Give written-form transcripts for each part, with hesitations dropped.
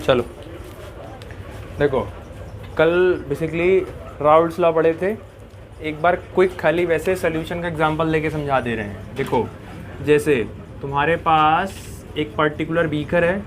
चलो देखो, कल बेसिकली राउल्ट्स लॉ पढ़े थे, एक बार क्विक खाली वैसे सोल्यूशन का एग्जांपल लेके समझा दे रहे हैं। देखो, जैसे तुम्हारे पास एक पर्टिकुलर बीकर है,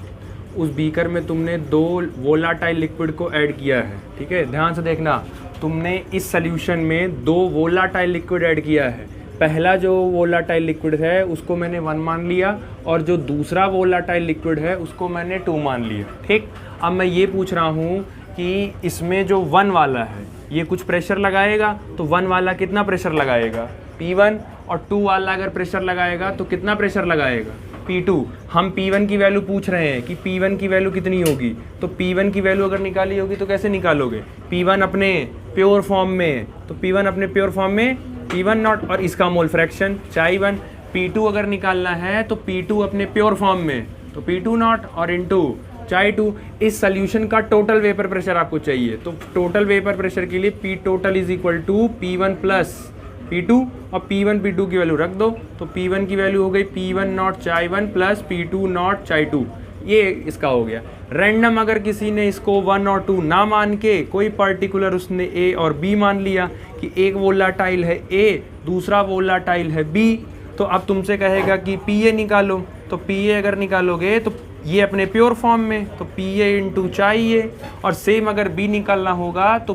उस बीकर में तुमने 2 वोलाटाइल लिक्विड को ऐड किया है, ठीक है। ध्यान से देखना, तुमने इस सोल्यूशन में 2 वोलाटाइल लिक्विड ऐड किया है। पहला जो वोलाटाइल लिक्विड है उसको मैंने 1 मान लिया, और जो दूसरा वोलाटाइल लिक्विड है उसको मैंने 2 मान लिया, ठीक। अब मैं ये पूछ रहा हूँ कि इसमें जो 1 वाला है ये कुछ प्रेशर लगाएगा, तो 1 वाला कितना प्रेशर लगाएगा, P1, और 2 वाला अगर प्रेशर लगाएगा तो कितना प्रेशर लगाएगा, P2। हम P1 की वैल्यू पूछ रहे हैं कि P1 की वैल्यू कितनी होगी, तो P1 की वैल्यू अगर निकाली होगी तो कैसे निकालोगे, P1 अपने प्योर फॉर्म में, तो P1 अपने प्योर फॉर्म में P1 नॉट और इसका मोल फ्रैक्शन Chi1। P2 अगर निकालना है तो P2 अपने प्योर फॉर्म में, तो P2 नॉट और इनटू Chi2। इस सोल्यूशन का टोटल वेपर प्रेशर आपको चाहिए, तो टोटल वेपर प्रेशर के लिए P total is equal to P1 plus P2, और P1 P2 की वैल्यू रख दो, तो P1 की वैल्यू हो गई P1 not Chi1 plus P2 not Chi2। ये इसका हो गया। रैंडम अगर किसी ने इसको 1 और 2 ना मान के कोई पर्टिकुलर उसने A और B मान लिया कि एक वोलाटाइल है A, दूसरा वोलाटाइल है B, तो अब तुमसे कहेगा कि PA निकालो, तो PA अगर निकालोगे तो ये अपने प्योर फॉर्म में, तो PA इंटू चाहिए, और सेम अगर B निकालना होगा तो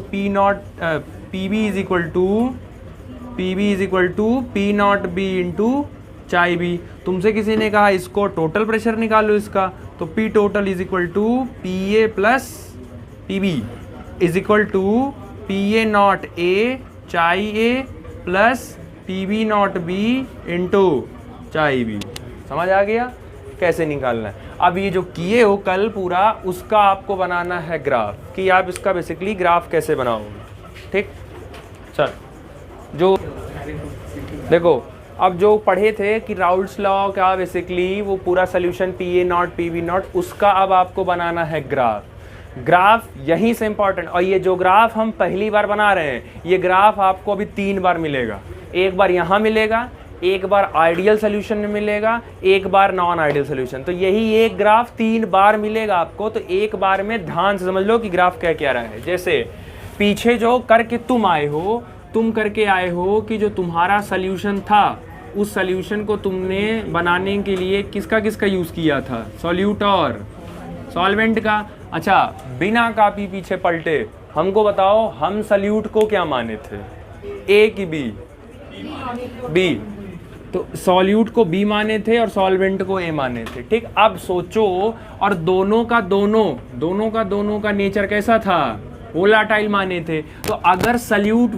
PB is equal to P naught B into chi B. तुमसे किसी ने कहा इसको टोटल प्रेशर निकालो इसका, तो P total is equal to PA plus PB is equal to PA naught A chi A plus PB naught B into chi B। समझ आ गया कैसे निकालना है। अब ये जो किए हो कल पूरा, उसका आपको बनाना है ग्राफ, कि आप इसका बेसिकली ग्राफ कैसे बनाओगे, ठीक। चल, जो देखो अब जो पढ़े थे कि राउल्ट्स लॉ का बेसिकली वो पूरा solution PA not PB not, उसका अब आपको बनाना है ग्राफ। ग्राफ यहीं से इंपॉर्टेंट, और ये जो ग्राफ हम पहली बार बना रहे हैं, ये ग्राफ आपको अभी 3 बार मिलेगा। एक बार यहाँ मिलेगा, एक बार आइडियल सोल्यूशन में मिलेगा, एक बार नॉन आइडियल सोल्यूशन। तो यही एक ग्राफ 3 बार मिलेगा आपको, तो एक बार में ध्यान से समझ लो कि ग्राफ क्या क्या रहा है। जैसे पीछे जो करके तुम करके आए हो कि जो तुम्हारा सोल्यूशन था, उस सोल्यूशन को तुमने बनाने के लिए किसका यूज़ किया था, सॉल्यूट और सॉल्वेंट का। अच्छा, बिना कॉपी पीछे पलटे हमको बताओ, हम सॉल्यूट को क्या माने थे, ए की बी। तो सॉल्यूट को बी माने थे और सॉल्वेंट को ए माने थे, ठीक। अब सोचो, और दोनों का नेचर कैसा था, वोलाटाइल माने थे। तो अगर सॉल्यूट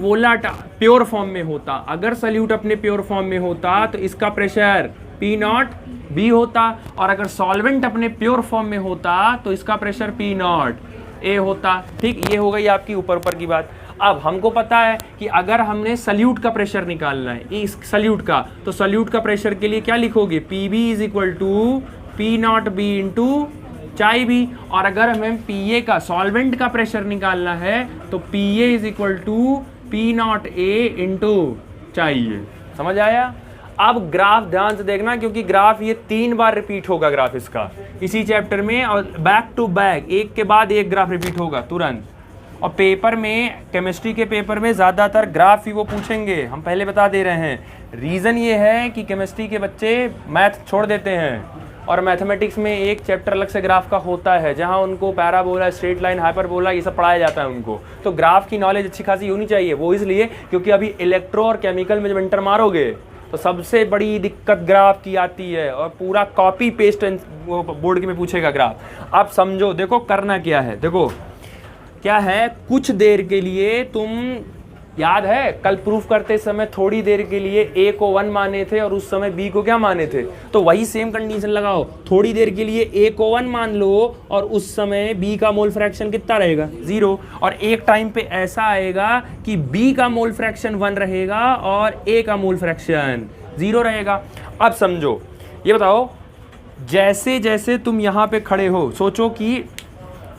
प्योर फॉर्म में होता, अगर सॉल्यूट अपने प्योर फॉर्म में होता तो इसका प्रेशर P नॉट B होता, और अगर सॉल्वेंट अपने प्योर फॉर्म में होता तो इसका प्रेशर P नॉट A होता, ठीक। ये हो गई आपकी ऊपर की बात। अब हमको पता है कि अगर हमने सॉल्यूट का प्रेशर निकालना है, इस सॉल्यूट का, तो सॉल्यूट का प्रेशर के लिए क्या लिखोगे, PB is equal to P naught B into chi B. और अगर हमें PA का सॉल्वेंट का प्रेशर निकालना है तो PA is equal to P naught A into chi A. समझ आया। अब ग्राफ ध्यान से देखना, क्योंकि ग्राफ ये 3 बार रिपीट होगा ग्राफ इसका इसी चैप्टर में, और बैक टू बैक एक के बाद एक ग्राफ रिपीट होगा तुरंत। और पेपर में, केमिस्ट्री के पेपर में ज़्यादातर ग्राफ ही वो पूछेंगे, हम पहले बता दे रहे हैं। रीज़न ये है कि केमिस्ट्री के बच्चे मैथ छोड़ देते हैं, और मैथमेटिक्स में एक चैप्टर अलग से ग्राफ का होता है, जहाँ उनको पैराबोला, स्ट्रेट लाइन, हाइपरबोला ये सब पढ़ाया जाता है उनको। तो ग्राफ की नॉलेज अच्छी खासी होनी चाहिए, वो इसलिए क्योंकि अभी इलेक्ट्रो और केमिकल में जब इंटर मारोगे तो सबसे बड़ी दिक्कत ग्राफ की आती है, और पूरा कॉपी पेस्ट बोर्ड में पूछेगा ग्राफ। आप समझो, देखो करना क्या है, देखो क्या है, कुछ देर के लिए तुम, याद है कल प्रूफ करते समय थोड़ी देर के लिए A को 1 माने थे और उस समय B को क्या माने थे, तो वही सेम कंडीशन लगाओ। थोड़ी देर के लिए A को 1 मान लो और उस समय B का मोल फ्रैक्शन कितना रहेगा, 0। और एक टाइम पे ऐसा आएगा कि B का मोल फ्रैक्शन 1 रहेगा और A का मोल फ्रैक्शन 0 रहेगा। अब समझो, ये बताओ, जैसे जैसे तुम यहाँ पे खड़े हो, सोचो कि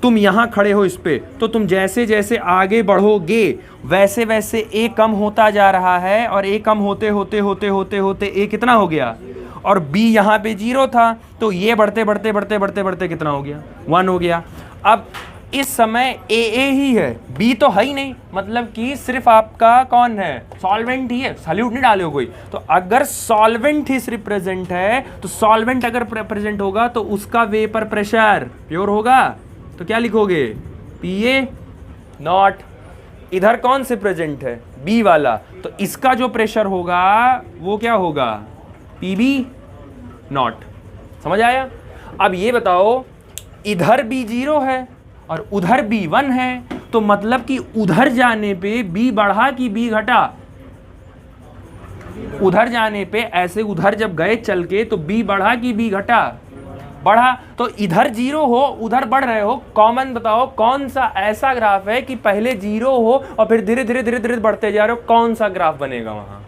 तुम यहाँ खड़े हो इस पे, तो तुम जैसे जैसे आगे बढ़ोगे वैसे वैसे A कम होता जा रहा है, और A कम होते होते होते होते होते A कितना हो गया, और B यहाँ पे 0 था, तो ये बढ़ते बढ़ते बढ़ते बढ़ते बढ़ते कितना हो गया, 1 हो गया। अब इस समय ए ही है, बी तो है ही नहीं, मतलब कि सिर्फ आपका कौन है, सॉल्वेंट ही है, सॉल्यूट नहीं डाले हो कोई। तो अगर सॉल्वेंट ही रिप्रेजेंट है तो सॉल्वेंट अगर रिप्रेजेंट होगा तो उसका वेपर प्रेशर प्योर होगा, तो क्या लिखोगे, PA नॉट। इधर कौन से प्रेजेंट है, बी वाला, तो इसका जो प्रेशर होगा वो क्या होगा, PB नॉट। समझ आया? अब ये बताओ, इधर B 0 है और उधर B 1 है, तो मतलब कि उधर जाने पे B बढ़ा कि B घटा, उधर जाने पे ऐसे उधर जब गए चल के तो B बढ़ा कि B घटा, बढ़ा। तो इधर 0 हो उधर बढ़ रहे हो, कॉमन बताओ कौन सा ऐसा ग्राफ है कि पहले 0 हो और फिर धीरे धीरे धीरे धीरे बढ़ते जा रहे हो, कौन सा ग्राफ बनेगा वहां,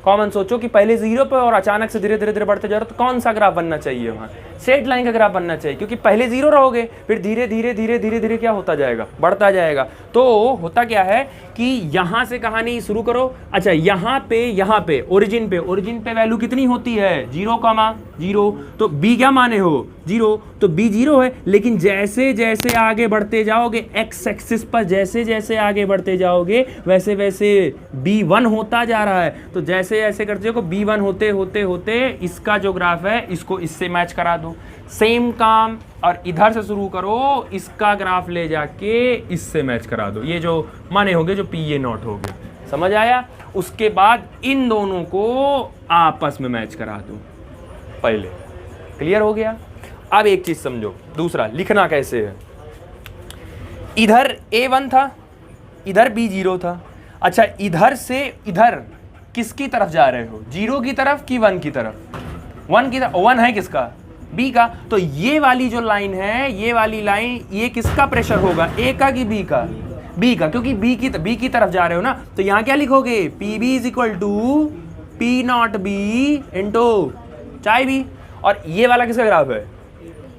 कॉमन सोचो कि पहले 0 पे और अचानक से धीरे धीरे धीरे बढ़ते जा रहे हो, तो कौन सा ग्राफ बनना चाहिए वहां, स्ट्रेट लाइन का ग्राफ बनना चाहिए, क्योंकि पहले 0 रहोगे फिर धीरे धीरे धीरे धीरे धीरे क्या होता जाएगा, बढ़ता जाएगा। तो होता क्या है कि यहां से कहानी शुरू करो। अच्छा, यहाँ पे ओरिजिन पे वैल्यू कितनी होती है, 0,0, तो बी क्या माने हो, 0, तो बी 0 है। लेकिन जैसे जैसे आगे बढ़ते जाओगे एक्स एक्सिस पर, जैसे जैसे आगे बढ़ते जाओगे वैसे वैसे बी 1 होता जा रहा है। तो जैसे ऐसे करते जाओ बी 1 होते होते होते इसका जो ग्राफ है इसको इससे मैच करा दो, सेम काम, और इधर से शुरू करो, इसका ग्राफ ले जाके इससे मैच करा दो, ये जो माने होंगे जो PA नॉट हो गए। समझ आया? उसके बाद इन दोनों को आपस में मैच करा दो, पहले क्लियर हो गया। अब एक चीज समझो, दूसरा लिखना कैसे है, इधर A1 था, इधर B 0 था। अच्छा, इधर से इधर किसकी तरफ जा रहे हो, 0 की तरफ कि 1 की तरफ, 1 की तरफ। 1 है किसका, B का। तो ये वाली जो लाइन है, ये वाली लाइन, ये किसका प्रेशर होगा, A का कि B का, B का, क्योंकि B की तरफ जा रहे हो ना। तो यहाँ क्या लिखोगे, PB is equal to P naught B into chi B। और ये वाला किसका ग्राफ है,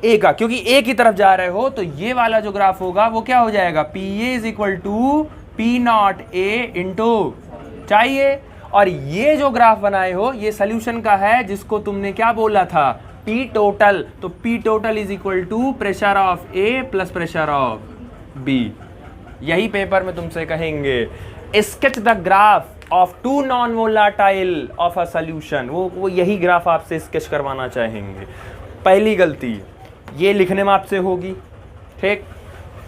A का, क्योंकि A की तरफ जा रहे हो तो ये वाला जो ग्राफ होगा वो क्या हो जाएगा, PA is equal to P naught A into chi A। और ये जो ग्राफ बनाए हो ये सोल्यूशन का है, जिसको तुमने क्या बोला था, P टोटल। तो P total is equal to pressure of A plus pressure of B। यही पेपर में तुमसे कहेंगे sketch the graph of two non volatile of a solution, वो यही ग्राफ आपसे स्केच करवाना चाहेंगे। पहली गलती ये लिखने में आपसे होगी, ठीक।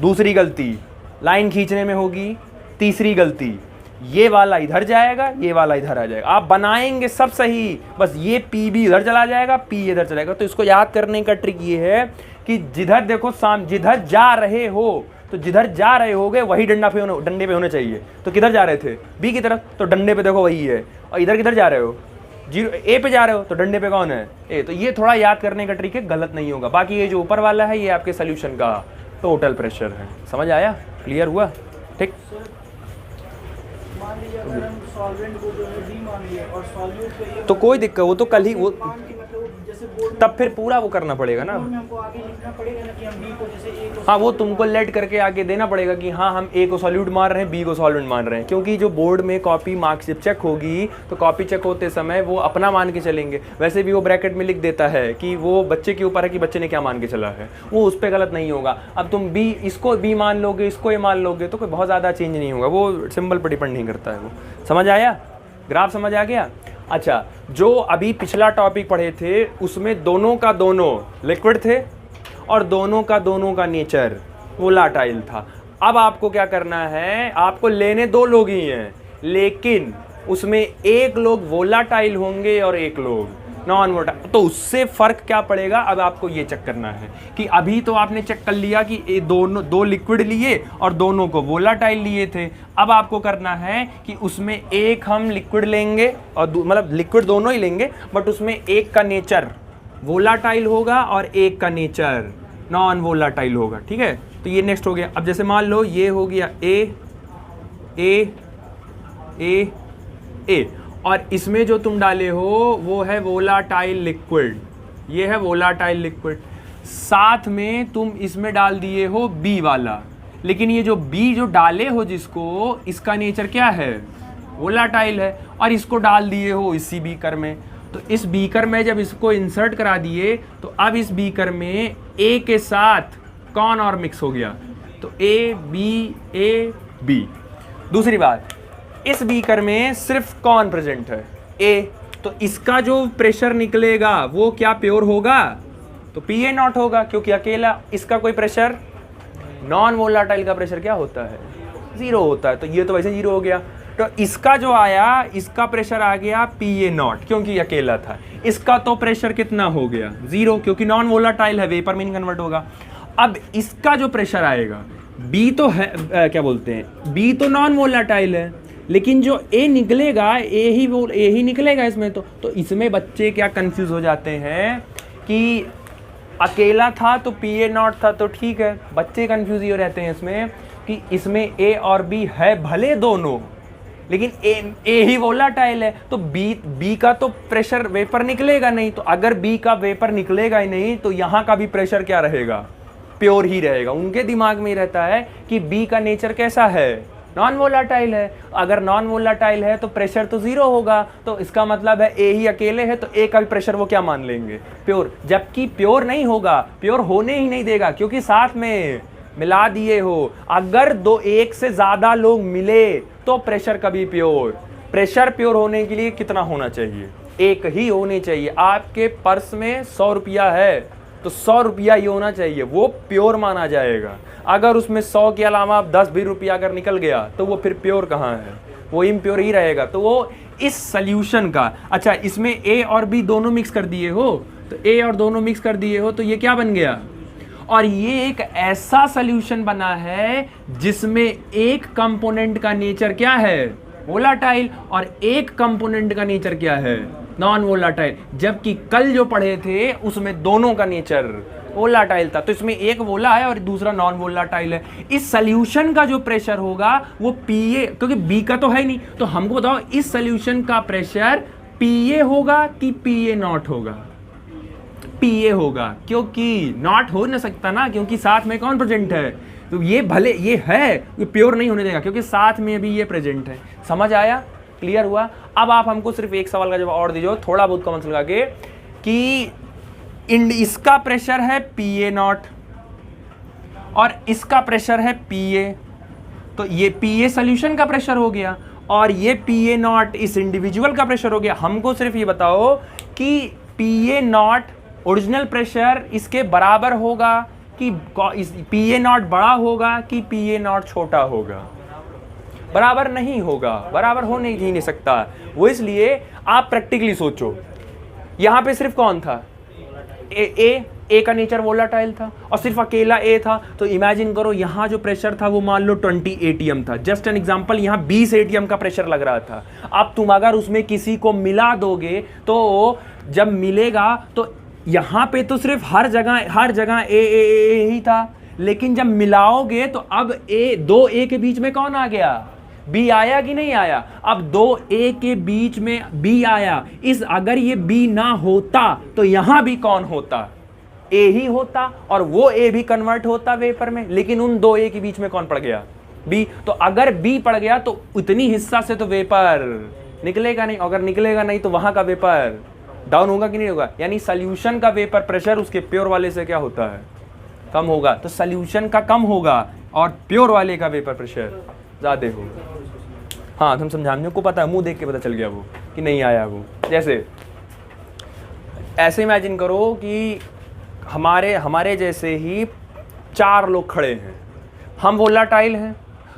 दूसरी गलती लाइन खींचने में होगी। तीसरी गलती ये वाला इधर जाएगा, ये वाला इधर आ जाएगा। आप बनाएंगे सब सही, बस ये PB इधर चला जाएगा, P इधर चला जाएगा। तो इसको याद करने का ट्रिक ये है कि जिधर देखो जिधर जा रहे हो, तो जिधर जा रहे होगे वही डंडे पे होने चाहिए। तो किधर जा रहे थे, B की तरफ, तो डंडे पे देखो वही है। और इधर किधर जा रहे हो, 0 A पे जा रहे हो, तो डंडे पे कौन है, A। तो ये थोड़ा याद करने का ट्रिक है, गलत नहीं होगा। बाकी ये जो ऊपर वाला है ये आपके सोल्यूशन का टोटल प्रेशर है। समझ आया, क्लियर हुआ, ठीक। अगर हम सॉल्वेंट को जो है B मान लिया और सॉल्यूट को ये तो कोई दिक्कत, वो तो कल ही वो जैसे बोर्ड तब फिर पूरा वो करना पड़ेगा ना, में हमको आगे लिखना पड़ेगा ना कि हम B को जैसे A को, हाँ वो तुमको लेट करके आगे देना पड़ेगा कि हाँ हम A को सॉल्यूट मान रहे हैं, B को सॉल्वेंट मान रहे हैं। क्योंकि जो बोर्ड में कॉपी मार्क्स चेक होगी तो कॉपी चेक होते समय वो अपना मान के चलेंगे। वैसे भी वो ब्रैकेट में लिख देता है कि वो बच्चे के ऊपर है कि बच्चे ने क्या मान के चला है, वो उस पर गलत नहीं होगा। अब तुम B इसको B मान लोगे, इसको A मान लोगे तो कोई बहुत ज़्यादा चेंज नहीं होगा, वो सिंबल पर डिपेंड नहीं करता है। वो समझ आया, ग्राफ समझ आ गया। अच्छा, जो अभी पिछला टॉपिक पढ़े थे उसमें दोनों का दोनों लिक्विड थे और दोनों का नेचर वोलाटाइल था। अब आपको क्या करना है, आपको लेने दो लोग ही हैं, लेकिन उसमें एक लोग वोलाटाइल होंगे और एक लोग नॉन वोलाटाइल। तो उससे फर्क क्या पड़ेगा, अब आपको ये चेक करना है कि अभी तो आपने चेक कर लिया कि ये दो लिक्विड लिए और दोनों को वोलाटाइल लिए थे। अब आपको करना है कि उसमें एक हम लिक्विड लेंगे और मतलब लिक्विड दोनों ही लेंगे, बट उसमें एक का नेचर वोलाटाइल होगा और एक का नेचर नॉन वोलाटाइल होगा, ठीक है। तो ये नेक्स्ट हो गया। अब जैसे मान लो ये हो गया ए और इसमें जो तुम डाले हो वो है वोलाटाइल लिक्विड, ये है वोलाटाइल लिक्विड। साथ में तुम इसमें डाल दिए हो B वाला, लेकिन ये जो B जो डाले हो जिसको, इसका नेचर क्या है, वोलाटाइल है, और इसको डाल दिए हो इसी बीकर में। तो इस बीकर में जब इसको इंसर्ट करा दिए तो अब इस बीकर में A के साथ कौन और मिक्स हो गया, तो ए बी। दूसरी बात, इस बीकर में सिर्फ कौन प्रेजेंट है, ए, तो इसका जो प्रेशर निकलेगा वो क्या प्योर होगा, तो पी ए नॉट होगा, क्योंकि अकेला इसका कोई प्रेशर, नॉन वोलाटाइल का प्रेशर क्या होता है, 0 होता है, तो ये तो वैसे 0 हो गया। तो इसका जो आया, इसका प्रेशर आ गया पी ए नॉट, क्योंकि अकेला था। इसका तो प्रेशर कितना हो गया, 0, क्योंकि नॉन वोलाटाइल है, वेपर में नहीं कन्वर्ट होगा। अब इसका जो प्रेशर आएगा, बी तो है क्या बोलते हैं, बी तो नॉन वोलाटाइल है, लेकिन जो ए निकलेगा, ए ही निकलेगा इसमें। तो इसमें बच्चे क्या कंफ्यूज हो जाते हैं कि अकेला था तो पी ए नॉट था, तो ठीक है, बच्चे कंफ्यूज हो रहते हैं इसमें कि इसमें ए और बी है भले दोनों, लेकिन ए ही वोलाटाइल है, तो बी का तो प्रेशर वेपर निकलेगा नहीं। तो अगर बी का वेपर निकलेगा ही नहीं, तो यहाँ का भी प्रेशर क्या रहेगा, प्योर ही रहेगा। उनके दिमाग में ही रहता है कि बी का नेचर कैसा है, नॉन वोलाटाइल है। अगर नॉन वोलाटाइल है तो प्रेशर तो 0 होगा, तो इसका मतलब है ए ही अकेले है, तो ए का भी प्रेशर वो क्या मान लेंगे, प्योर। जबकि प्योर नहीं होगा, प्योर होने ही नहीं देगा, क्योंकि साथ में मिला दिए हो। अगर एक से ज्यादा लोग मिले तो प्रेशर कभी प्योर। प्रेशर प्योर होने के लिए कितना होना चाहिए, 1 ही होने चाहिए। आपके पर्स में 100 रुपया है तो 100 रुपया ही होना चाहिए, वो प्योर माना जाएगा। अगर उसमें 100 के अलावा 10-20 रुपया अगर निकल गया तो वो फिर प्योर कहाँ है, वो इम्प्योर ही रहेगा। तो वो इस सल्यूशन का, अच्छा इसमें ए और बी दोनों मिक्स कर दिए हो, तो ए और दोनों मिक्स कर दिए हो, तो ये क्या बन गया, और ये एक ऐसा सल्यूशन बना है जिसमें एक कंपोनेंट का नेचर क्या है, वोलाटाइल, और एक कंपोनेंट का नेचर क्या है, नॉन वोलाटाइल। जबकि कल जो पढ़े थे उसमें दोनों का नेचर वोलाटाइल था, तो इसमें एक वोला है और दूसरा नॉन वोलाटाइल है। इस सल्यूशन का जो प्रेशर होगा वो पीए, क्योंकि बी का तो है नहीं, तो हमको बताओ इस सल्यूशन का प्रेशर पीए होगा कि पीए नॉट होगा, पीए होगा, क्योंकि नॉट हो ना सकता ना, क्योंकि साथ में कौन प्रेजेंट है, तो ये भले ये है, ये प्योर नहीं होने देगा, क्योंकि साथ में भी ये प्रेजेंट है। समझ आया, क्लियर हुआ। अब आप हमको सिर्फ एक सवाल का जवाब और दीजिए, थोड़ा बहुत कॉमन लगा के, कि इसका प्रेशर है पी ए नॉट और इसका प्रेशर है पी ए, तो ये पी ए सोल्यूशन का प्रेशर हो गया और ये पी ए नॉट इस इंडिविजुअल का प्रेशर हो गया। हमको सिर्फ ये बताओ कि P A not original pressure इसके बराबर होगा कि पी ए नॉट बड़ा होगा कि पी ए नॉट छोटा होगा, बराबर नहीं होगा, बराबर हो नहीं सकता। वो इसलिए आप प्रैक्टिकली सोचो, यहां पे सिर्फ कौन था, ए का नेचर वोलाटाइल था और सिर्फ अकेला ए था, तो इमेजिन करो यहां जो प्रेशर था वो मान लो 20 एटीएम था, जस्ट एन एग्जांपल, यहां 20 एटीएम का प्रेशर लग रहा था। अब तुम अगर उसमें किसी को मिला दोगे तो जब मिलेगा तो यहां पे तो सिर्फ हर जगह ए ही था, लेकिन जब मिलाओगे तो अब दो ए के बीच में कौन आ गया, बी आया कि नहीं आया। अब 2a के बीच में b आया, अगर ये b ना होता तो यहां भी कौन होता, a ही होता, और वो a भी कन्वर्ट होता वेपर में, लेकिन उन 2a के बीच में कौन पड़ गया, b। तो अगर b पड़ गया तो उतनी हिस्सा से तो वेपर निकलेगा नहीं, अगर निकलेगा नहीं तो वहां का वेपर डाउन होगा कि नहीं होगा। यानी सॉल्यूशन का वेपर प्रेशर उसके प्योर वाले से क्या होता है, कम होगा। तो सॉल्यूशन का कम होगा और प्योर वाले का वेपर प्रेशर ज्यादा होगा। हाँ, तुम समझाने को पता है, मुंह देख के पता चल गया वो कि नहीं आया वो। जैसे ऐसे इमेजिन करो कि हमारे जैसे ही 4 लोग खड़े हैं, हम वोलाटाइल हैं,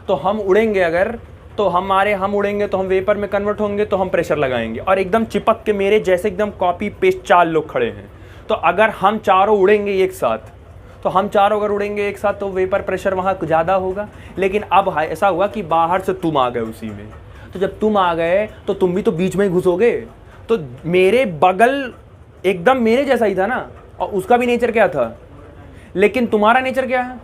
तो हम उड़ेंगे अगर, तो हम उड़ेंगे तो हम वेपर में कन्वर्ट होंगे, तो हम प्रेशर लगाएंगे, और एकदम चिपक के मेरे जैसे एकदम कॉपी पेस्ट 4 लोग खड़े हैं, तो अगर हम चारों उड़ेंगे एक साथ, तो हम चारों अगर उड़ेंगे एक साथ तो वेपर प्रेशर वहाँ ज़्यादा होगा। लेकिन अब ऐसा हुआ कि बाहर से तुम आ गए उसी में, तो जब तुम आ गए तो तुम भी तो बीच में ही घुसोगे, तो मेरे बगल एकदम मेरे जैसा ही था ना, और उसका भी नेचर क्या था, लेकिन तुम्हारा नेचर क्या है।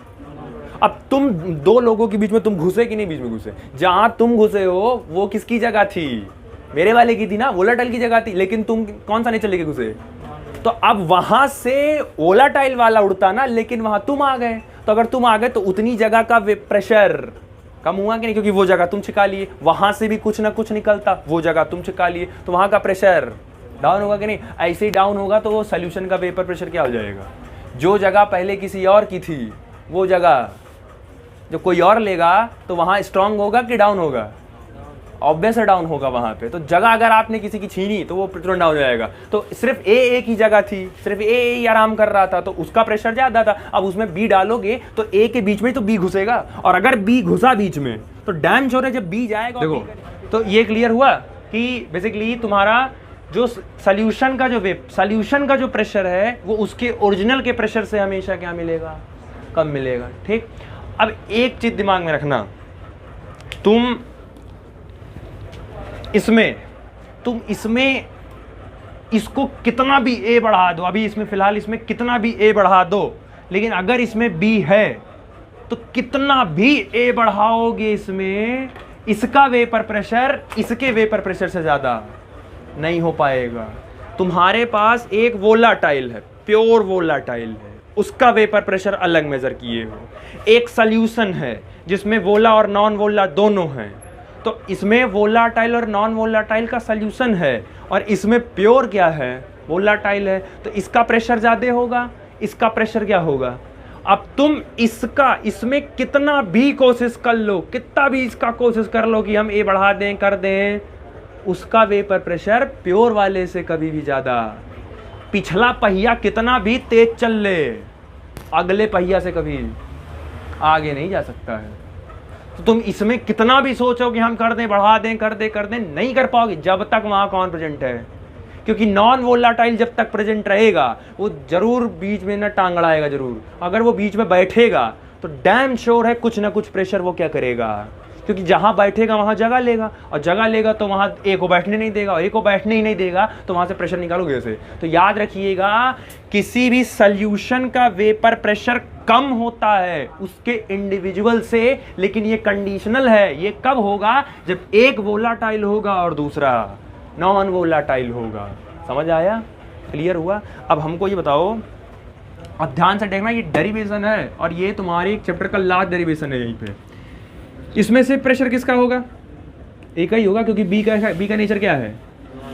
अब तुम 2 लोगों के बीच में तुम घुसे कि नहीं, बीच में घुसे, जहाँ तुम घुसे हो वो किसकी जगह थी, मेरे वाले की थी ना, वोलाटाइल की जगह थी, लेकिन तुम कौन सा नेचर लेके घुसे। तो अब वहां से वोलाटाइल वाला उड़ता ना, लेकिन वहां तुम आ गए, तो अगर तुम आ गए तो उतनी जगह का प्रेशर कम हुआ कि नहीं, क्योंकि वो जगह तुम छिका लिए, वहां से भी कुछ ना कुछ निकलता, वो जगह तुम छिका लिए, तो वहां का प्रेशर डाउन होगा कि नहीं। ऐसे ही डाउन होगा तो वो सोल्यूशन का वेपर प्रेशर क्या हो जाएगा, जो जगह पहले किसी और की थी वो जगह जो कोई और लेगा तो वहाँ स्ट्रांग होगा कि डाउन होगा? ऑब्वियस डाउन होगा वहाँ पे। तो जगह अगर आपने किसी की छीनी तो वो तुरंत डाउन हो जाएगा। तो सिर्फ ए एक ही जगह थी, सिर्फ ए ही आराम कर रहा था, तो उसका प्रेशर ज़्यादा था। अब उसमें बी डालोगे तो ए के बीच में तो बी घुसेगा, और अगर बी घुसा बीच में तो डैम श्योर है जब बी जाएगा। देखो, तो ये क्लियर हुआ कि बेसिकली तुम्हारा जो सॉल्यूशन का जो प्रेशर है वो उसके ओरिजिनल के प्रेशर से हमेशा क्या मिलेगा? कम मिलेगा। ठीक, अब एक चीज दिमाग में रखना, तुम इसमें इसको कितना भी ए बढ़ा दो, अभी इसमें फिलहाल इसमें कितना भी ए बढ़ा दो, लेकिन अगर इसमें बी है तो कितना भी ए बढ़ाओगे इसमें, इसका वेपर प्रेशर इसके वेपर प्रेशर से ज्यादा नहीं हो पाएगा। तुम्हारे पास एक वोलाटाइल है, प्योर वोलाटाइल है, उसका वेपर प्रेशर अलग मेजर किए हो। एक सॉल्यूशन है जिसमें वोला और नॉन वोला दोनों हैं, तो इसमें वोलाटाइल और नॉन वोलाटाइल का सॉल्यूशन है, और इसमें प्योर क्या है? वोलाटाइल है। तो इसका प्रेशर ज़्यादा होगा, इसका प्रेशर क्या होगा? अब तुम इसमें कितना भी कोशिश कर लो, कितना भी इसका कोशिश कर लो कि हम ए बढ़ा दें, कर दें, उसका वेपर प्रेशर प्योर वाले से कभी भी ज़्यादा। पिछला पहिया कितना भी तेज चल ले, अगले पहिया से कभी आगे नहीं जा सकता है। तो तुम इसमें कितना भी सोचो कि हम कर दें, बढ़ा दें, कर दें, नहीं कर पाओगे जब तक वहाँ कौन प्रेजेंट है। क्योंकि नॉन वोलाटाइल जब तक प्रेजेंट रहेगा वो जरूर बीच में ना टांग अड़ाएगा जरूर। अगर वो बीच में बैठेगा तो डैम श्योर है कुछ ना कुछ प्रेशर वो क्या करेगा, क्योंकि जहाँ बैठेगा वहाँ जगह लेगा, और जगह लेगा तो वहाँ ए को बैठने नहीं देगा, और ए को बैठने ही नहीं देगा तो वहाँ से प्रेशर निकालोगे उसे। तो याद रखिएगा, किसी भी सॉल्यूशन का वेपर प्रेशर कम होता है उसके इंडिविजुअल से, लेकिन ये कंडीशनल है। ये कब होगा? जब एक वोलाटाइल होगा और दूसरा नॉन वोलाटाइल होगा। समझ आया? क्लियर हुआ? अब हमको ये बताओ, अब ध्यान से देखना, ये डेरिवेशन है और ये तुम्हारे एक चैप्टर का लास्ट डेरिवेशन है। यहीं पे इसमें से प्रेशर किसका होगा? एक ही होगा, क्योंकि बी का नेचर क्या है।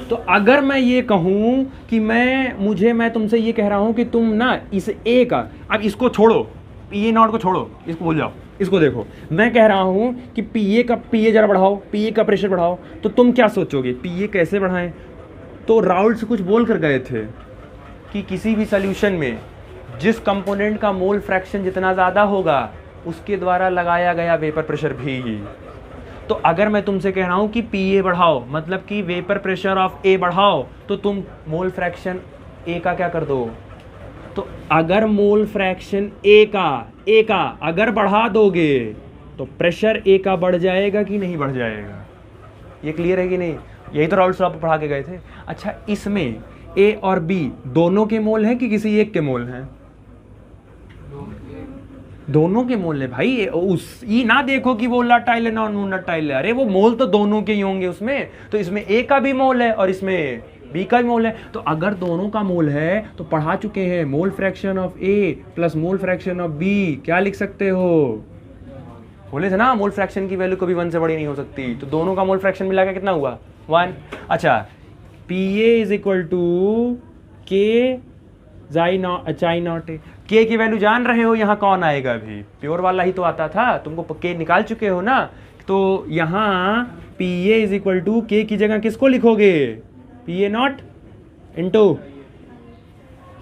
तो अगर मैं ये कहूँ कि मैं तुमसे ये कह रहा हूँ कि तुम ना इस ए का, अब इसको छोड़ो, पी ए नॉट को छोड़ो, इसको भूल जाओ, इसको देखो, मैं कह रहा हूँ कि पी ए जरा बढ़ाओ, पी ए का प्रेशर बढ़ाओ, तो तुम क्या सोचोगे? पी ए कैसे बढ़ाएं? तो राउल्ट से कुछ बोल कर गए थे कि किसी भी सोल्यूशन में जिस कंपोनेंट का मोल फ्रैक्शन जितना ज़्यादा होगा उसके द्वारा लगाया गया वेपर प्रेशर भी। तो अगर मैं तुमसे कह रहा हूँ कि पी ए बढ़ाओ, मतलब कि वेपर प्रेशर ऑफ ए बढ़ाओ, तो तुम मोल फ्रैक्शन ए का क्या कर दो? तो अगर मोल फ्रैक्शन ए का अगर बढ़ा दोगे तो प्रेशर ए का बढ़ जाएगा कि नहीं बढ़ जाएगा? ये क्लियर है कि नहीं? यही तो राउल्ट साहब पढ़ा के गए थे। अच्छा, इसमें ए और बी दोनों के मोल हैं कि किसी एक के मोल हैं? दोनों के मोल है भाई। ये ना देखो कि वो वोलाटाइल है नॉन वोलाटाइल है, अरे वो मोल तो दोनों के ही होंगे उसमें। तो इसमें ए का भी मोल है और इसमें बी का भी मोल है। तो अगर दोनों का मोल है तो पढ़ा चुके हैं, mole fraction of A plus mole fraction of B क्या लिख सकते हो? बोले थे ना, मोल फ्रैक्शन की वैल्यू कभी 1 से बड़ी नहीं हो सकती। तो दोनों का मोल फ्रैक्शन मिला के कितना हुआ? 1। अच्छा, P A is equal to K chi not a. के की वैल्यू जान रहे हो यहाँ कौन आएगा? अभी प्योर वाला ही तो आता था, तुमको के निकाल चुके हो ना। तो यहाँ P A is equal to K की जगह किसको लिखोगे? पी ए नॉट इंटू,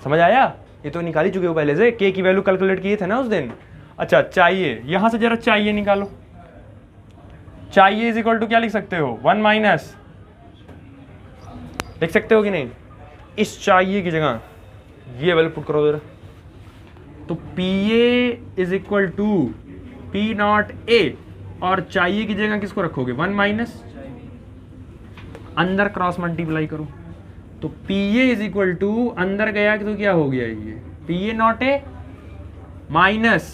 समझ आया? ये तो निकाल ही चुके हो पहले से, के की वैल्यू कैलकुलेट किए थे ना उस दिन। अच्छा, चाहिए, यहाँ से जरा चाहिए निकालो। चाहिए इज इक्वल टू क्या लिख सकते हो? 1 माइनस, लिख सकते हो कि नहीं? इस चाहिए की जगह ये वैल्यू पुट करो जरा। तो P A is equal to P naught A, और चाहिए की जगह किसको रखोगे? 1 माइनस, अंदर क्रॉस मल्टीप्लाई करो। तो P A is equal to अंदर गया तो क्या हो गया? ये P A naught A minus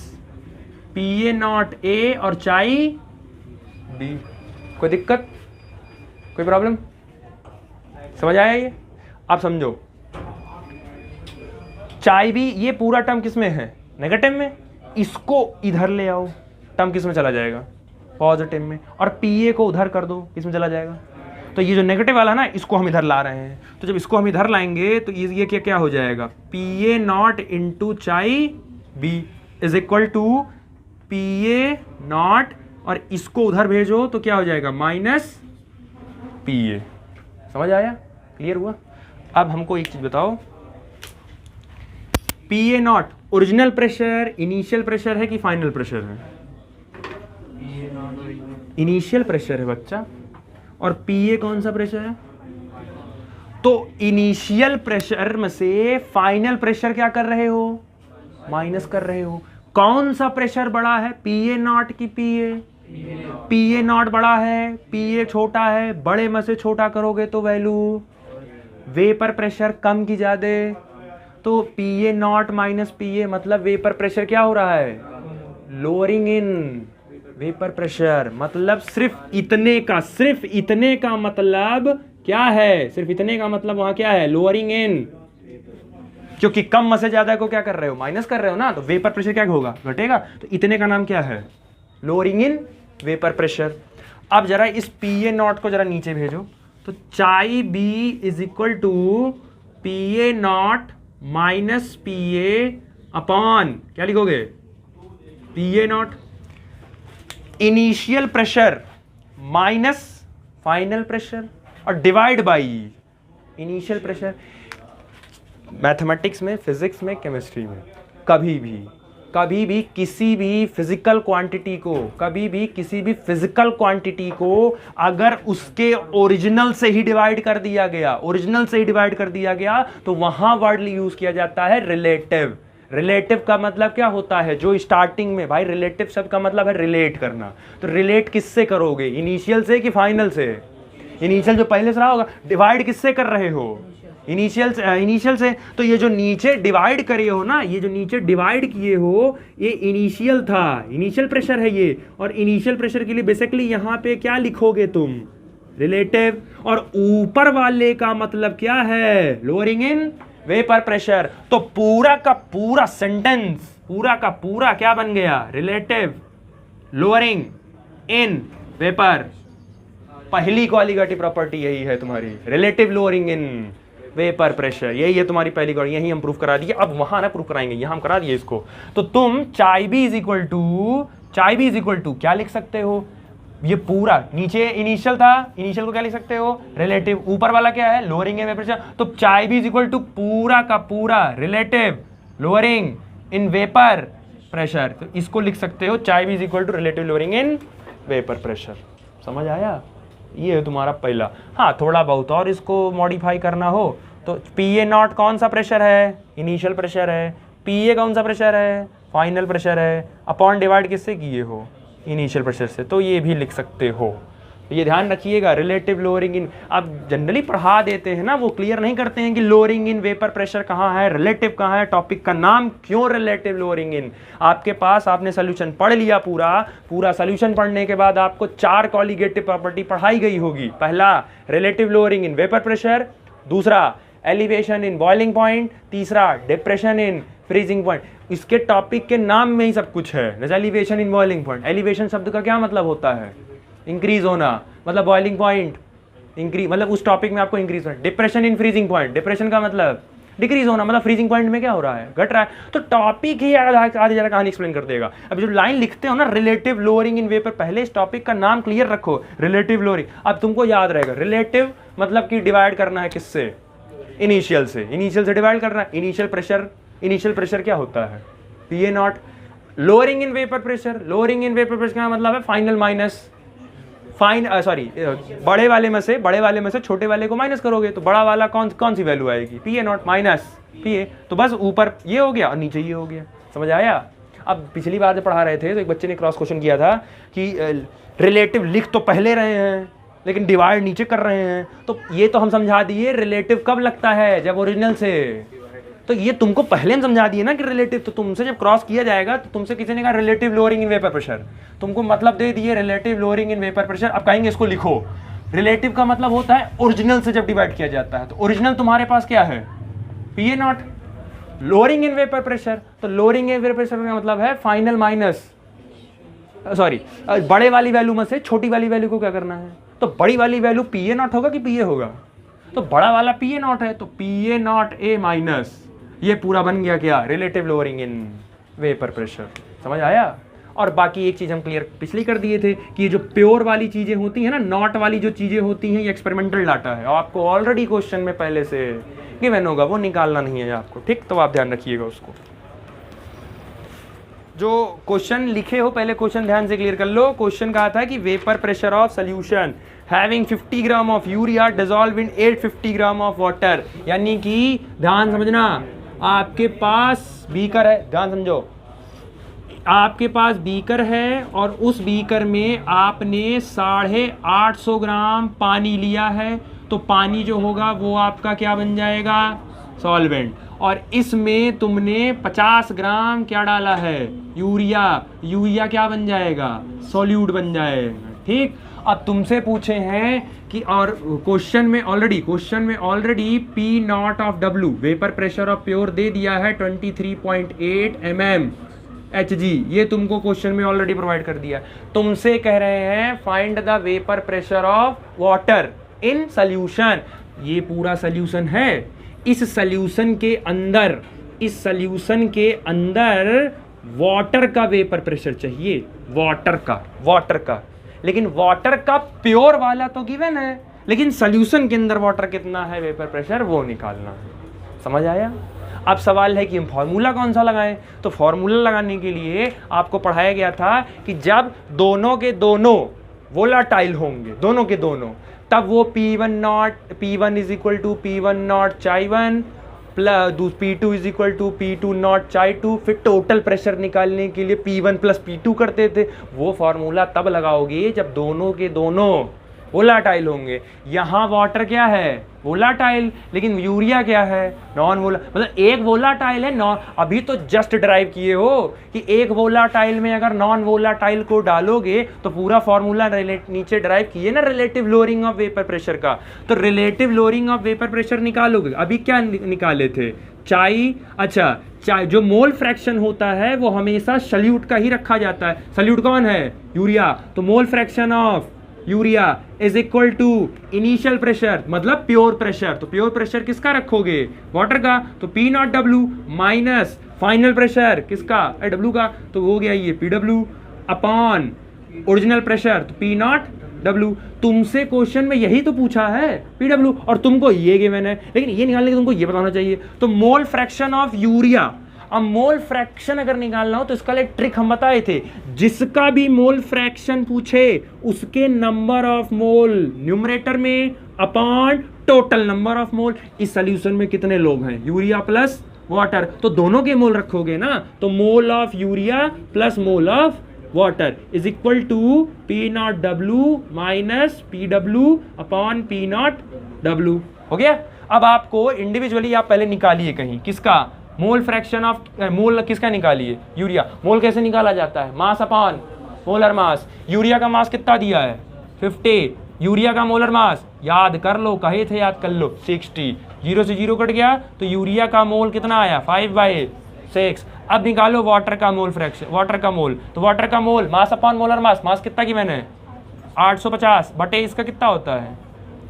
P A naught A और चाई बी। कोई दिक्कत, कोई प्रॉब्लम? समझ आया ये? आप समझो, चाई भी ये पूरा टर्म किस में है? नेगेटिव में। इसको इधर ले आओ, टर्म किस में चला जाएगा? पॉजिटिव में। और पी ए को उधर कर दो, किस में चला जाएगा? तो ये जो नेगेटिव वाला ना, इसको हम इधर ला रहे हैं। तो जब इसको हम इधर लाएंगे तो ये क्या क्या हो जाएगा? P A naught into chi B. Is equal to P A naught, और इसको उधर भेजो तो क्या हो जाएगा माइनस पी ए। समझ आया, क्लियर हुआ? अब हमको एक चीज बताओ, P A not original pressure, initial pressure है कि फाइनल प्रेशर है? इनिशियल प्रेशर है बच्चा। और पी ए कौन सा प्रेशर है? तो इनिशियल प्रेशर में से फाइनल प्रेशर क्या कर रहे हो? माइनस कर रहे हो। कौन सा प्रेशर बड़ा है, पी ए नॉट की P A? P A not बड़ा है, पी ए छोटा है। बड़े में से छोटा करोगे तो वैल्यू वेपर प्रेशर कम की ज्यादा। तो P A not minus P ए मतलब वेपर प्रेशर क्या हो रहा है? Lowering in vapour pressure. मतलब सिर्फ इतने का मतलब क्या है? सिर्फ इतने का मतलब वहां क्या है? लोअरिंग इन। क्योंकि कम में से ज्यादा को क्या कर रहे हो? माइनस कर रहे हो ना, तो वेपर प्रेशर क्या होगा? घटेगा। तो इतने का नाम क्या है? Lowering in vapour pressure. अब जरा इस पी ए नॉट को जरा नीचे भेजो, तो chi B is equal to P A not minus P A upon क्या लिखोगे? P A not initial pressure minus final pressure और divide by initial pressure. Mathematics में, फिजिक्स में, केमिस्ट्री में कभी भी किसी भी फिजिकल क्वांटिटी को अगर उसके ओरिजिनल से ही डिवाइड कर दिया गया तो वहां वर्ड यूज किया जाता है रिलेटिव। रिलेटिव का मतलब क्या होता है? जो स्टार्टिंग में, भाई रिलेटिव शब्द का मतलब है रिलेट करना। तो रिलेट किससे करोगे? इनिशियल से कि फाइनल से? इनिशियल जो पहले से रहा होगा। डिवाइड किससे कर रहे हो? इनिशियल से। तो ये जो नीचे डिवाइड करे हो ना, ये जो नीचे डिवाइड किए हो, ये इनिशियल था, इनिशियल प्रेशर है ये। और इनिशियल प्रेशर के लिए बेसिकली यहां पे क्या लिखोगे तुम? रिलेटिव। और ऊपर वाले का मतलब क्या है? Lowering in vapour pressure. तो पूरा का पूरा सेंटेंस, पूरा का पूरा क्या बन गया? Relative lowering in vapour. पहली क्वालिटेटिव प्रॉपर्टी यही है तुम्हारी, relative lowering in vapour pressure. यही है तुम्हारी पहली क्वालिटी, यही हम प्रूफ करा दिए। अब वहां ना प्रूफ कराएंगे, यहां हम करा दिए इसको। तो तुम चाई बी इज इक्वल टू क्या लिख सकते हो? ये पूरा नीचे इनिशियल था, इनिशियल को क्या लिख सकते हो? रिलेटिव। ऊपर वाला क्या है? Lowering in vapour pressure. तो chi B is equal to पूरा का पूरा relative lowering in vapour pressure. तो इसको लिख सकते हो chi B is equal to relative lowering in vapour pressure. समझ आया? ये है तुम्हारा पहला। हाँ, थोड़ा बहुत और इसको मॉडिफाई करना हो तो पी ए नॉट कौन सा प्रेशर है? इनिशियल प्रेशर है। पी ए कौन सा प्रेशर है? फाइनल प्रेशर है। अपॉन डिवाइड किससे किए हो? इनिशियल प्रेशर से। तो ये भी लिख सकते हो। ये ध्यान रखिएगा, रिलेटिव लोअरिंग इन। आप जनरली पढ़ा देते हैं ना, वो क्लियर नहीं करते हैं कि लोअरिंग इन वेपर प्रेशर कहाँ है, रिलेटिव कहाँ है। टॉपिक का नाम क्यों रिलेटिव लोअरिंग इन? आपके पास आपने सोल्यूशन पढ़ लिया, पूरा सोल्यूशन पढ़ने के बाद आपको 4 कॉलिगेटिव प्रॉपर्टी पढ़ाई गई होगी। पहला relative lowering in vapour pressure, दूसरा एलिवेशन इन बॉइलिंग पॉइंट, तीसरा डिप्रेशन इन फ्रीजिंग पॉइंट। इसके टॉपिक के नाम में ही सब कुछ है। Elevation in boiling point, elevation शब्द का क्या मतलब होता है? इंक्रीज होना। मतलब बॉइलिंग पॉइंट इंक्रीज, मतलब उस टॉपिक में आपको इंक्रीज होना। Depression in freezing point, depression का मतलब डिक्रीज होना, मतलब फ्रीजिंग पॉइंट में क्या हो रहा है? घट रहा है। तो टॉपिक ही आधी जरा कहानी एक्सप्लेन कर देगा। अब जो लाइन लिखते हो ना रिलेटिव लोअरिंग इन वेपर, पहले इस टॉपिक का नाम क्लियर रखो, रिलेटिव लोअरिंग। अब तुमको याद रहेगा रिलेटिव मतलब कि डिवाइड करना है किससे? इनिशियल से। इनिशियल से डिवाइड करना है। इनिशियल प्रेशर क्या होता है? P A not. Lowering in vapour pressure, lowering in vapour pressure का मतलब है फाइनल माइनस बड़े वाले में से छोटे वाले को माइनस करोगे तो बड़ा वाला कौन सी वैल्यू आएगी? P A not minus P ए। तो बस ऊपर ये हो गया और नीचे ये हो गया। समझ आया? अब पिछली बार जब पढ़ा रहे थे तो एक बच्चे ने क्रॉस क्वेश्चन किया था कि रिलेटिव लिख तो पहले रहे हैं लेकिन डिवाइड नीचे कर रहे हैं। तो ये तो हम समझा दिए रिलेटिव कब लगता है? जब ओरिजिनल से। तो ये तुमको पहले हम समझा दिए ना कि रिलेटिव। तो तुमसे जब क्रॉस किया जाएगा तो तुमसे किसी ने कहा relative lowering in vapour pressure, तुमको मतलब दे दिए relative lowering in vapour pressure. अब कहेंगे इसको लिखो। रिलेटिव का मतलब होता है ओरिजिनल से जब डिवाइड किया जाता है। तो ओरिजिनल तुम्हारे पास क्या है? P A not. Lowering in vapour pressure, तो लोअरिंग इन वेपर प्रेशर का मतलब है फाइनल माइनस बड़े वाली वैल्यू में से छोटी वाली वैल्यू को क्या करना है? तो बड़ी वाली वैल्यू पी ए नॉट होगा कि पी ए होगा? तो बड़ा वाला पी ए नॉट है, तो P A naught A minus, ये पूरा बन गया क्या? Relative lowering in vapour pressure. समझ आया? और बाकी एक चीज़ हम क्लियर पिछली कर दिए थे कि ये जो प्योर वाली चीज़ें होती हैं ना, नॉट वाली जो चीज़ें होती हैं, ये एक्सपेरिमेंटल डाटा है और आपको ऑलरेडी क्वेश्चन में पहले से गिवन होगा, वो निकालना नहीं है आपको, ठीक? तो आप ध्यान रखिएगा उसको। जो क्वेश्चन लिखे हो पहले क्वेश्चन ध्यान से क्लियर कर लो। क्वेश्चन कहा था कि vapour pressure of solution having 50 gram of urea dissolve in 850 gram of water, यानी कि ध्यान समझना, आपके पास बीकर है, ध्यान समझो, आपके पास बीकर है और उस बीकर में आपने 850 ग्राम पानी लिया है, तो पानी जो होगा वो आपका क्या बन जाएगा? सॉल्वेंट। और इसमें तुमने 50 ग्राम क्या डाला है? यूरिया। यूरिया क्या बन जाएगा? सॉल्यूट बन जाएगा, ठीक? अब तुमसे पूछे हैं कि, और क्वेश्चन में already P not of W vapour pressure of pure दे दिया है 23.8 mm Hg, ये तुमको क्वेश्चन में ऑलरेडी प्रोवाइड कर दिया। तुमसे कह रहे हैं find the vapour pressure of water in solution. ये पूरा सॉल्यूशन है, इस सॉल्यूशन के अंदर वाटर का वेपर प्रेशर चाहिए, वाटर का। लेकिन वाटर का प्योर वाला तो गिवन है, लेकिन सॉल्यूशन के अंदर वाटर कितना है वेपर प्रेशर, वो निकालना है। समझ आया? अब सवाल है कि हम फार्मूला कौन सा लगाएं। तो फार्मूला लगाने के लिए आपको पढ़ाया गया था कि जब दोनों के दोनों वोलाटाइल होंगे, दोनों के दोनों, तब वो P1 is equal to P1 naught chi 1 plus P2 is equal to P2 naught chi 2। फिर टोटल प्रेशर निकालने के लिए P1 प्लस P2 करते थे। वो फार्मूला तब लगाओगे जब दोनों के दोनों वोलाटाइल होंगे। यहाँ वाटर क्या है? वोलाटाइल, लेकिन यूरिया क्या है? नॉन वोला, मतलब एक वोलाटाइल है, नॉन। अभी तो जस्ट ड्राइव किए हो कि एक वोलाटाइल में अगर नॉन वोलाटाइल को डालोगे तो पूरा फॉर्मूला नीचे ड्राइव किए ना relative lowering of vapour pressure का। तो relative lowering of vapour pressure निकालोगे। अभी क्या निकाले थे? चाई। अच्छा, चाई जो मोल फ्रैक्शन होता है वो हमेशा सल्यूट का ही रखा जाता है। सल्यूट कौन है? यूरिया। तो mole fraction of urea is equal to initial pressure, मतलब प्योर प्रेशर। तो प्योर प्रेशर किसका रखोगे? वाटर का। तो P naught W minus final pressure किसका? डब्ल्यू का। तो हो गया ये P W upon original pressure, तो पी नॉट डब्ल्यू। तुमसे क्वेश्चन में यही तो पूछा है, पी डब्ल्यू, और तुमको ये गिवन है, लेकिन ये निकालने के तुमको ये बताना चाहिए। तो मोल फ्रैक्शन ऑफ यूरिया। अब मोल फ्रैक्शन अगर निकालना हो तो इसका लिए ट्रिक हम बताए थे, जिसका भी मोल फ्रैक्शन पूछे उसके नंबर ऑफ मोल न्यूमरेटर में upon total number of mole. इस सॉल्यूशन में कितने लोग हैं? यूरिया प्लस वाटर, तो दोनों के मोल रखोगे ना। तो mole of urea plus mole of water is equal to P naught W minus P W upon P naught W. हो गया? अब आपको इंडिविजुअली आप पहले निकालिए कहीं, किसका? मोल फ्रैक्शन ऑफ मोल किसका निकालिए? यूरिया। मोल कैसे निकाला जाता है? Mass upon molar mass. Urea का मास कितना दिया है? 50। यूरिया का मोलर मास याद कर लो, कहे थे याद कर लो, 60। 0 से 0 कट गया तो यूरिया का मोल कितना आया? 5/6। अब निकालो वाटर का मोल फ्रैक्शन, वाटर का मोल। तो वाटर का मोल मास अपॉन मोलर मास, मास कितना की मैंने 850 बटे इसका कितना होता है?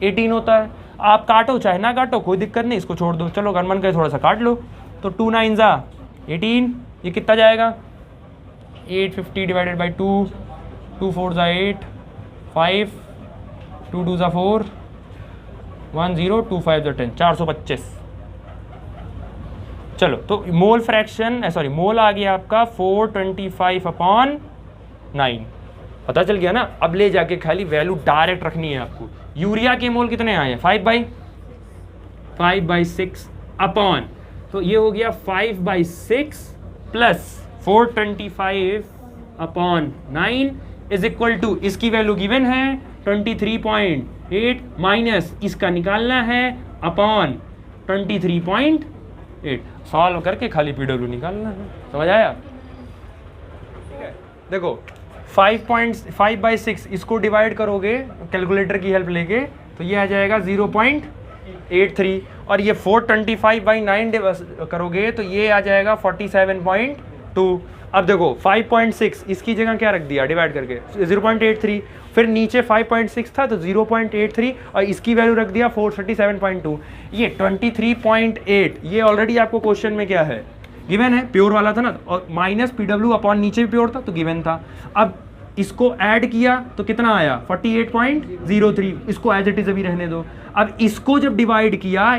18 होता है। आप काटो चाहे ना काटो कोई दिक्कत नहीं, इसको छोड़ दो। चलो गनमन का थोड़ा सा काट लो। तो 2 9 जा 18, ये कितना जाएगा? 850 डिवाइडेड बाई 2, 2 4 जा 8, 5, 2 2 जा 4, 1 0, 2 5 जा 10, 425। चलो तो मोल फ्रैक्शन सॉरी मोल आ गया आपका 425 अपॉन 9। पता चल गया ना? अब ले जाके खाली वैल्यू डायरेक्ट रखनी है आपको। यूरिया के मोल कितने आए हैं? 5/6 अपॉन, तो ये हो गया 5/6 plus 425 upon 9 is equal to, इसकी वैल्यू गिवन है 23.8 माइनस इसका निकालना है अपॉन 23.8। सॉल्व करके खाली पीडब्ल्यू निकालना है। समझ आया? देखो 5/6 इसको डिवाइड करोगे कैलकुलेटर की हेल्प लेके तो ये आ जाएगा 0.83, और ये 425/9 करोगे तो ये आ जाएगा 47.2। अब देखो 5.6 इसकी जगह क्या रख दिया डिवाइड करके? 0.83। फिर नीचे 5.6 था तो 0.83 और इसकी वैल्यू रख दिया 437.2। ये 23.8 ये ऑलरेडी आपको क्वेश्चन में क्या है गिवन है, प्योर वाला था ना, और माइनस PW अपॉन नीचे भी प्योर था तो गिवन था। अब इसको ऐड किया तो कितना आया 48.03, इसको एज इट इज अभी रहने दो। अब इसको जब डिवाइड किया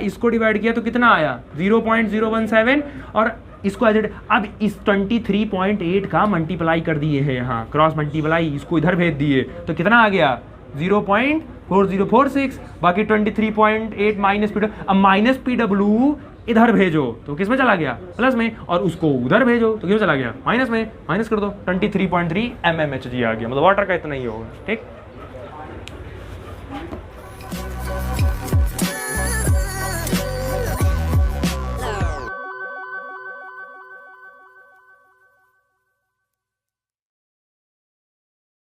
तो कितना आया 0.017, और इसको एज इट, अब इस 23.8 का मल्टीप्लाई कर दिए है यहाँ, क्रॉस मल्टीप्लाई, इसको इधर भेज दिए तो कितना आ गया 0.4046, बाकी 23.8 माइनस PW, अब माइनस PW इधर भेजो तो किस में चला गया प्लस में, और उसको उधर भेजो तो किस में चला गया माइनस में, माइनस कर दो 23.3 mmHg आ गया, मतलब वाटर का इतना ही होगा। ठीक।